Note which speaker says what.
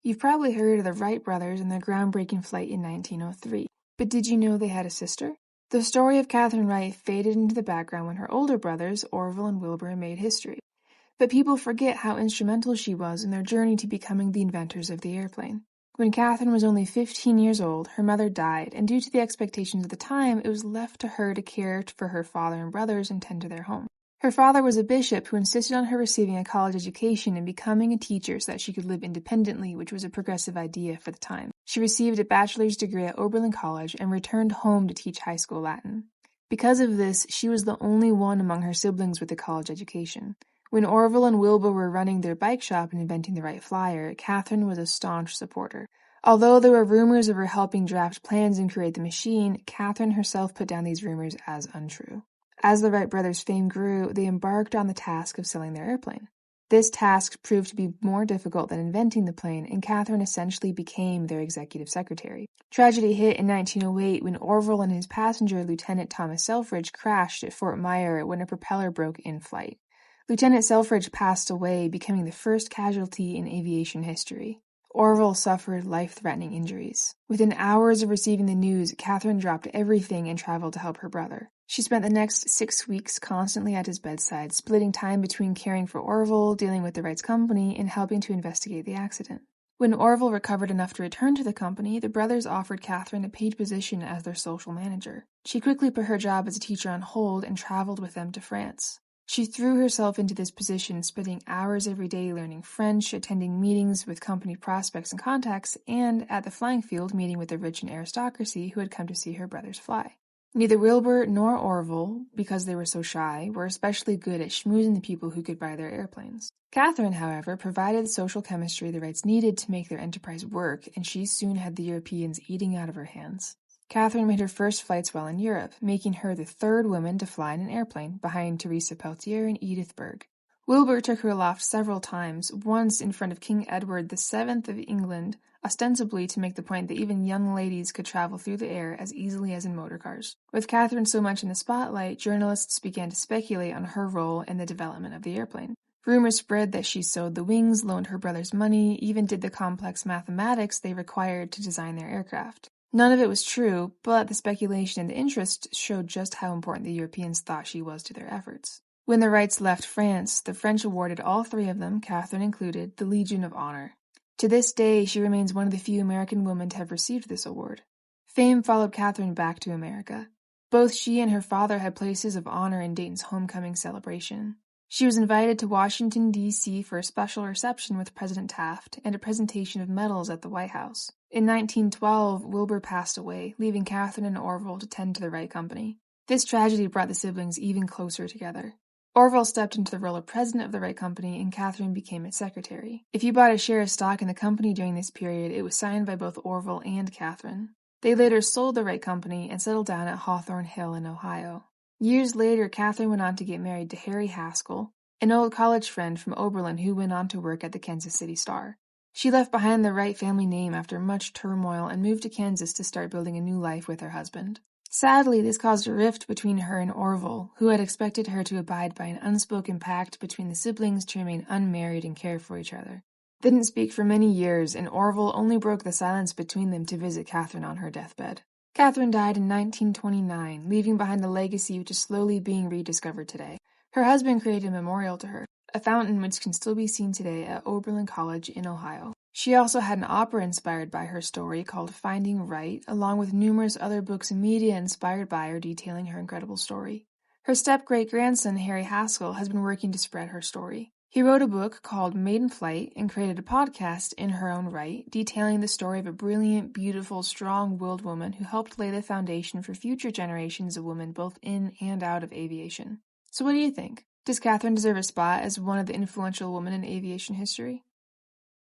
Speaker 1: You've probably heard of the Wright brothers and their groundbreaking flight in 1903, but did you know they had a sister? The story of Katharine Wright faded into the background when her older brothers, Orville and Wilbur, made history. But people forget how instrumental she was in their journey to becoming the inventors of the airplane. When Katharine was only 15 years old, her mother died, and due to the expectations of the time, it was left to her to care for her father and brothers and tend to their home. Her father was a bishop who insisted on her receiving a college education and becoming a teacher so that she could live independently, which was a progressive idea for the time. She received a bachelor's degree at Oberlin College and returned home to teach high school Latin. Because of this, she was the only one among her siblings with a college education. When Orville and Wilbur were running their bike shop and inventing the Wright Flyer, Katharine was a staunch supporter. Although there were rumors of her helping draft plans and create the machine, Katharine herself put down these rumors as untrue. As the Wright brothers' fame grew, they embarked on the task of selling their airplane. This task proved to be more difficult than inventing the plane, and Katharine essentially became their executive secretary. Tragedy hit in 1908 when Orville and his passenger, Lieutenant Thomas Selfridge, crashed at Fort Myer when a propeller broke in flight. Lieutenant Selfridge passed away, becoming the first casualty in aviation history. Orville suffered life-threatening injuries. Within hours of receiving the news, Katharine dropped everything and traveled to help her brother. She spent the next 6 weeks constantly at his bedside, splitting time between caring for Orville, dealing with the Wright's company, and helping to investigate the accident. When Orville recovered enough to return to the company, the brothers offered Katharine a paid position as their social manager. She quickly put her job as a teacher on hold and traveled with them to France. She threw herself into this position, spending hours every day learning French, attending meetings with company prospects and contacts, and at the flying field meeting with the rich and aristocracy who had come to see her brothers fly. Neither Wilbur nor Orville, because they were so shy, were especially good at schmoozing the people who could buy their airplanes. Katharine, however, provided the social chemistry the Wrights needed to make their enterprise work, and she soon had the Europeans eating out of her hands. Katharine made her first flights while in Europe, making her the third woman to fly in an airplane, behind Teresa Peltier and Edith Berg. Wilbur took her aloft several times, once in front of King Edward VII of England, ostensibly to make the point that even young ladies could travel through the air as easily as in motor cars. With Katharine so much in the spotlight, journalists began to speculate on her role in the development of the airplane. Rumors spread that she sewed the wings, loaned her brothers money, even did the complex mathematics they required to design their aircraft. None of it was true, but the speculation and the interest showed just how important the Europeans thought she was to their efforts. When the Wrights left France, the French awarded all three of them, Katharine included, the Legion of Honor. To this day, she remains one of the few American women to have received this award. Fame followed Katharine back to America. Both she and her father had places of honor in Dayton's homecoming celebration. She was invited to Washington, D.C. for a special reception with President Taft and a presentation of medals at the White House. In 1912, Wilbur passed away, leaving Katharine and Orville to tend to the Wright Company. This tragedy brought the siblings even closer together. Orville stepped into the role of president of the Wright Company, and Katharine became its secretary. If you bought a share of stock in the company during this period, it was signed by both Orville and Katharine. They later sold the Wright Company and settled down at Hawthorne Hill in Ohio. Years later, Katharine went on to get married to Harry Haskell, an old college friend from Oberlin who went on to work at the Kansas City Star. She left behind the Wright family name after much turmoil and moved to Kansas to start building a new life with her husband. Sadly, this caused a rift between her and Orville, who had expected her to abide by an unspoken pact between the siblings to remain unmarried and care for each other. They didn't speak for many years, and Orville only broke the silence between them to visit Katharine on her deathbed. Katharine died in 1929, leaving behind a legacy which is slowly being rediscovered today. Her husband created a memorial to her, a fountain which can still be seen today at Oberlin College in Ohio. She also had an opera inspired by her story called Finding Wright, along with numerous other books and media inspired by her detailing her incredible story. Her step-great-grandson, Harry Haskell, has been working to spread her story. He wrote a book called Maiden Flight and created a podcast in her own right, detailing the story of a brilliant, beautiful, strong-willed woman who helped lay the foundation for future generations of women both in and out of aviation. So what do you think? Does Katharine deserve a spot as one of the influential women in aviation history?